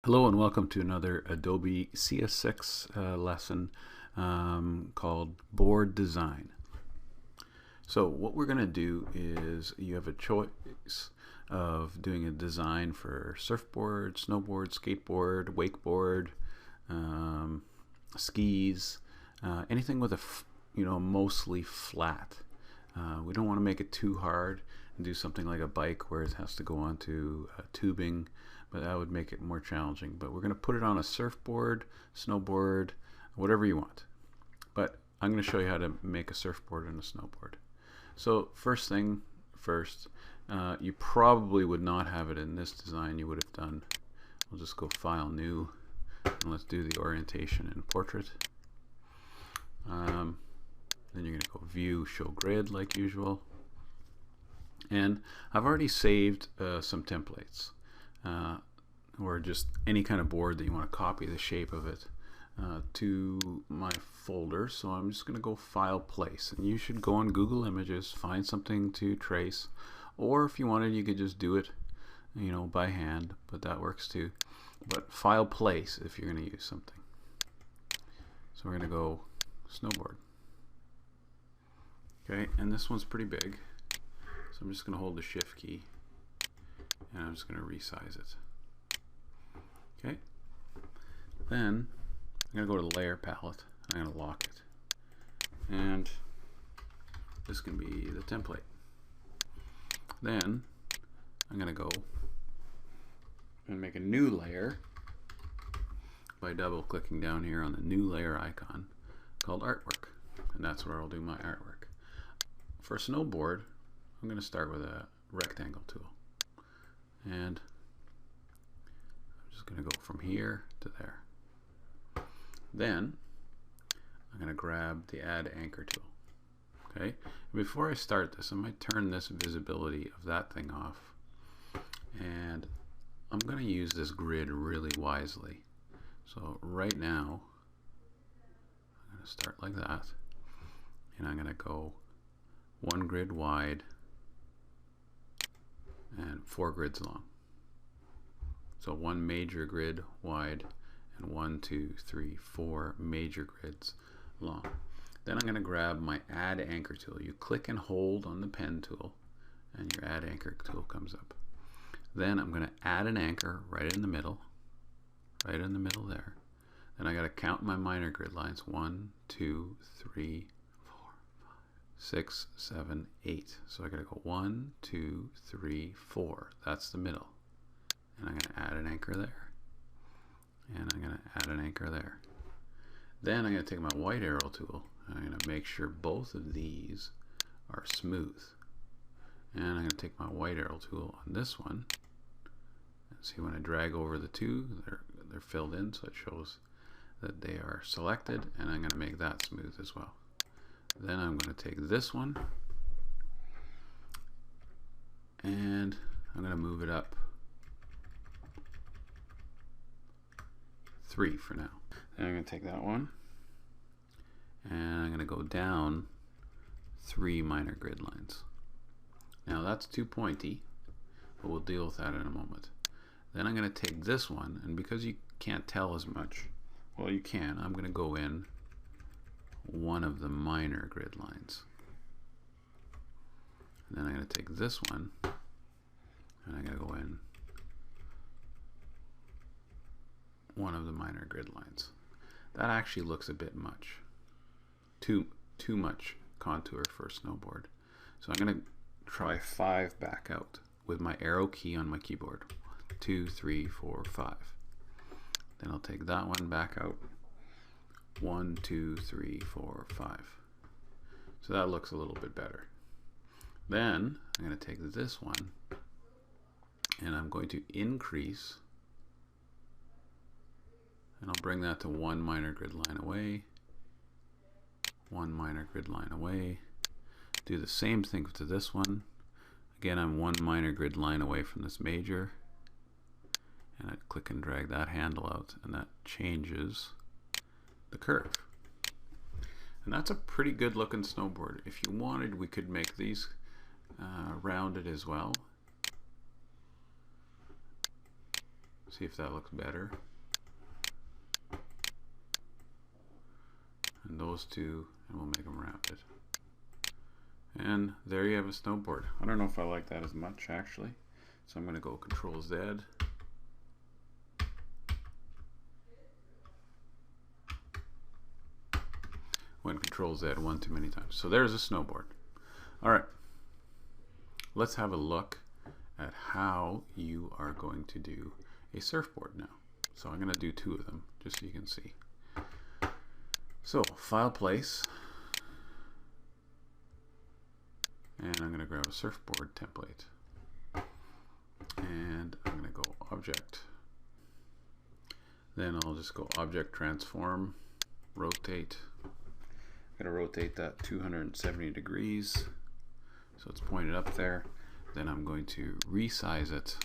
Hello and welcome to another Adobe CS6 lesson called Board Design. So what we're going to do is you have a choice of doing a design for surfboard, snowboard, skateboard, wakeboard, skis, anything with a mostly flat. We don't want to make it too hard and do something like a bike where it has to go onto tubing, but that would make it more challenging. But we're going to put it on a surfboard, snowboard, whatever you want. But I'm going to show you how to make a surfboard and a snowboard. So first thing first, you probably would not have it in this design. You would have done, we'll just go File, New, and let's do the orientation in Portrait. Then you're going to go View, Show Grid like usual. And I've already saved some templates. Or just any kind of board that you want to copy the shape of it to my folder. So I'm just going to go File, Place, and you should go on Google Images, find something to trace, or if you wanted you could just do it by hand, but that works too. But File, Place if you're going to use something. So we're going to go Snowboard. Okay, and this one's pretty big, so I'm just going to hold the Shift key and I'm just going to resize it. Okay, then I'm going to go to the Layer Palette. I'm going to lock it, and this can be the template. Then I'm going to go and make a new layer by double clicking down here on the new layer icon called Artwork, and that's where I'll do my artwork. For snowboard, I'm going to start with a rectangle tool, and I'm just going to go from here to there. Then I'm going to grab the Add Anchor tool. Okay, before I start this, I might turn this visibility of that thing off, and I'm going to use this grid really wisely. So right now I'm going to start like that, and I'm going to go one grid wide and 4 grids long. So one major grid wide and 1, 2, 3, 4 major grids long. Then I'm going to grab my Add Anchor tool. You click and hold on the pen tool and your Add Anchor tool comes up. Then I'm going to add an anchor right in the middle there. Then I got to count my minor grid lines. 1, 2, 3, 6, 7, 8. So I gotta go 1, 2, 3, 4. That's the middle. And I'm gonna add an anchor there. And I'm gonna add an anchor there. Then I'm gonna take my white arrow tool and I'm gonna make sure both of these are smooth. And I'm gonna take my white arrow tool on this one. And see, when I drag over the two, they're filled in, so it shows that they are selected, and I'm gonna make that smooth as well. Then I'm going to take this one and I'm going to move it up 3 for now. Then I'm going to take that one and I'm going to go down 3 minor grid lines. Now that's too pointy, but we'll deal with that in a moment. Then I'm going to take this one, and because you can't tell as much, well, you can, I'm going to go in one of the minor grid lines. And then I'm going to take this one and I'm going to go in one of the minor grid lines. That actually looks a bit much. Too much contour for a snowboard. So I'm going to try 5 back out with my arrow key on my keyboard. 2, 3, 4, 5. Then I'll take that one back out. 1, 2, 3, 4, 5. So that looks a little bit better. Then I'm going to take this one and I'm going to increase, and I'll bring that to 1 minor grid line away, 1 minor grid line away. Do the same thing to this one. Again, I'm 1 minor grid line away from this major, and I click and drag that handle out, and that changes the curve. And that's a pretty good looking snowboard. If you wanted, we could make these rounded as well. See if that looks better. And those two, and we'll make them rounded. And there you have a snowboard. I don't know if I like that as much actually. So I'm going to go Control Z. Went Control Z one too many times. So there's a snowboard. All right. Let's have a look at how you are going to do a surfboard now. So I'm going to do two of them just so you can see. So File, Place. And I'm going to grab a surfboard template. And I'm going to go Object. Then I'll just go Object, Transform, Rotate. I'm going to rotate that 270 degrees. So it's pointed up there. Then I'm going to resize it.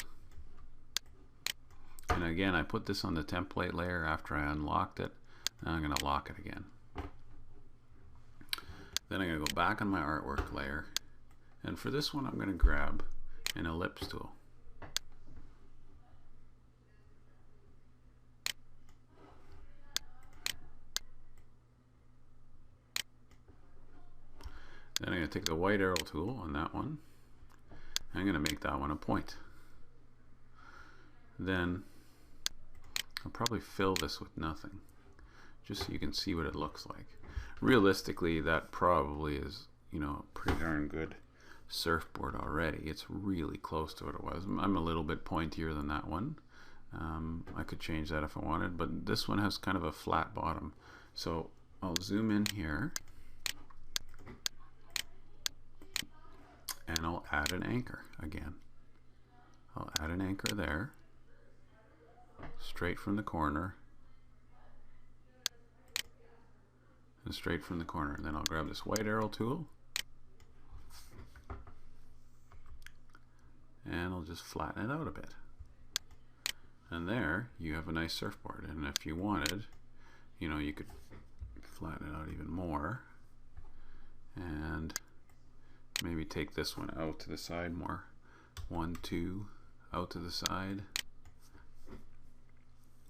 And again, I put this on the template layer after I unlocked it. Now I'm going to lock it again. Then I'm going to go back on my artwork layer. And for this one, I'm going to grab an ellipse tool. Then I'm going to take the white arrow tool on that one. I'm going to make that one a point. Then I'll probably fill this with nothing, just so you can see what it looks like. Realistically, that probably is, you know, a pretty darn good surfboard already. It's really close to what it was. I'm a little bit pointier than that one. I could change that if I wanted, but this one has kind of a flat bottom. So I'll zoom in here. And I'll add an anchor again. I'll add an anchor there, straight from the corner, and straight from the corner. Then I'll grab this white arrow tool, and I'll just flatten it out a bit. And there you have a nice surfboard. And if you wanted, you know, you could flatten it out even more, and maybe take this one out to the side more. 1, 2, out to the side.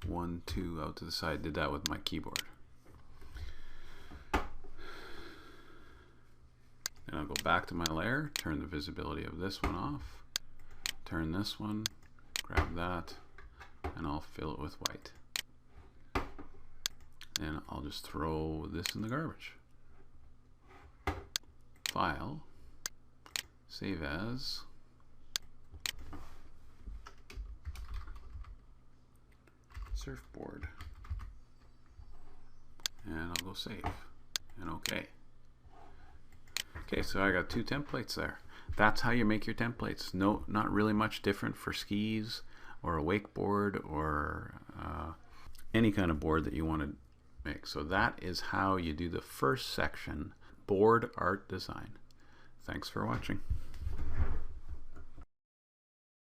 1, 2, out to the side. Did that with my keyboard. Then I'll go back to my layer, turn the visibility of this one off, turn this one, grab that, and I'll fill it with white. And I'll just throw this in the garbage. File. Save as. Surfboard. And I'll go save. And OK. Okay, so I got two templates there. That's how you make your templates. No, not really much different for skis or a wakeboard or any kind of board that you want to make. So that is how you do the first section, board art design. Thanks for watching.